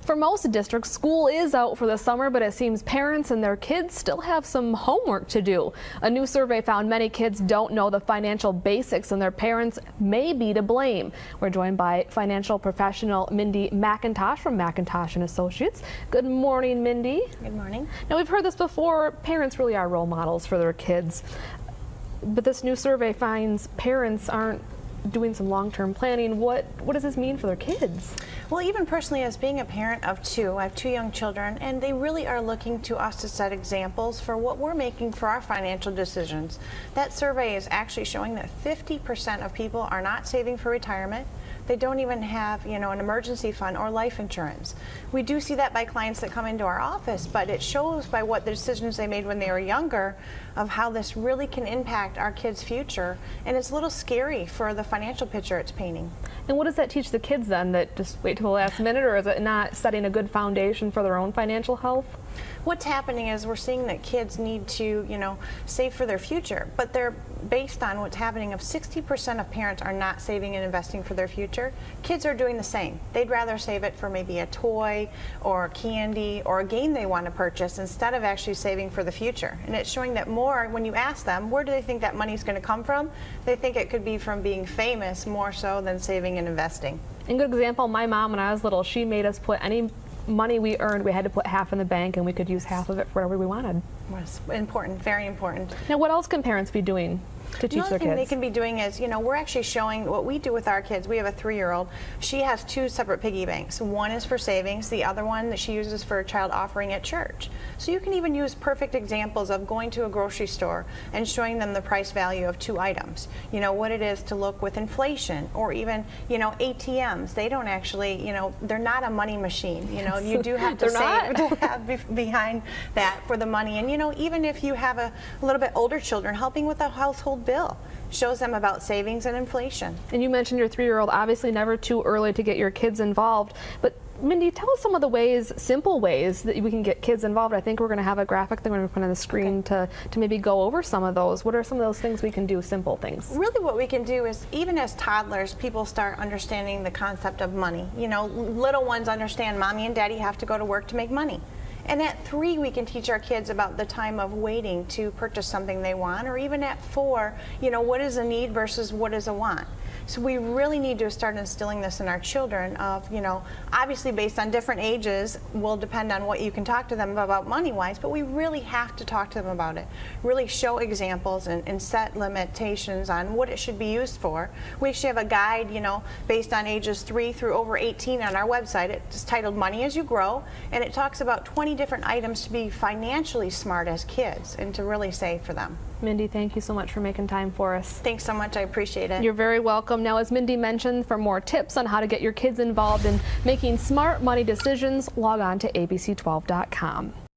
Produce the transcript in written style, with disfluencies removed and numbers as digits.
For most districts, school is out for the summer, but it seems parents and their kids still have some homework to do. A new survey found many kids don't know the financial basics and their parents may be to blame. We're joined by financial professional Mindy McIntosh from McIntosh & Associates. Good morning, Mindy. Good morning. Now, we've heard this before, parents really are role models for their kids, but this new survey finds parents aren't doing some long-term planning. What does this mean for their kids? Well, even personally, as being a parent of two, I have two young children, and they really are looking to us to set examples for what we're making for our financial decisions. That survey is actually showing that 50% of people are not saving for retirement. They don't even have, an emergency fund or life insurance. We do see that by clients that come into our office, but it shows by what the decisions they made when they were younger of how this really can impact our kids' future. And it's a little scary for the financial picture it's painting. And what does that teach the kids then, that just wait till the last minute, or is it not setting a good foundation for their own financial health? What's happening is we're seeing that kids need to, save for their future, but they're based on what's happening of 60% of parents are not saving and investing for their future. Kids are doing the same. They'd rather save it for maybe a toy or candy or a game they want to purchase instead of actually saving for the future. And it's showing that more, when you ask them, where do they think that money's going to come from? They think it could be from being famous more so than saving and investing. A good example, my mom, when I was little, she made us put any money we earned, we had to put half in the bank, and we could use half of it for whatever we wanted. It was important, very important. Now, what else can parents be doing to teach their kids? Another thing they can be doing is, we're actually showing what we do with our kids. We have a 3-year-old. She has 2 separate piggy banks. One is for savings, the other one that she uses for a child offering at church. So you can even use perfect examples of going to a grocery store and showing them the price value of 2 items. What it is to look with inflation, or even, ATMs. They don't actually, they're not a money machine. You do have to save to have behind that for the money. And, even if you have a little bit older children, helping with a household bill shows them about savings and inflation. And you mentioned your 3-year-old, obviously never too early to get your kids involved, but Mindy, tell us some of the ways, simple ways, that we can get kids involved. I think we're going to have a graphic that we're going to put on the screen to maybe go over some of those. What are some of those things we can do, simple things? Really what we can do is, even as toddlers, people start understanding the concept of money. Little ones understand mommy and daddy have to go to work to make money. And at 3, we can teach our kids about the time of waiting to purchase something they want, or even at 4, what is a need versus what is a want. So we really need to start instilling this in our children of, obviously based on different ages will depend on what you can talk to them about money-wise, but we really have to talk to them about it. Really show examples and set limitations on what it should be used for. We actually have a guide, based on ages 3 through over 18 on our website. It's titled Money as You Grow, and it talks about 20 different items to be financially smart as kids and to really save for them. Mindy, thank you so much for making time for us. Thanks so much. I appreciate it. You're very welcome. Now, as Mindy mentioned, for more tips on how to get your kids involved in making smart money decisions, log on to abc12.com.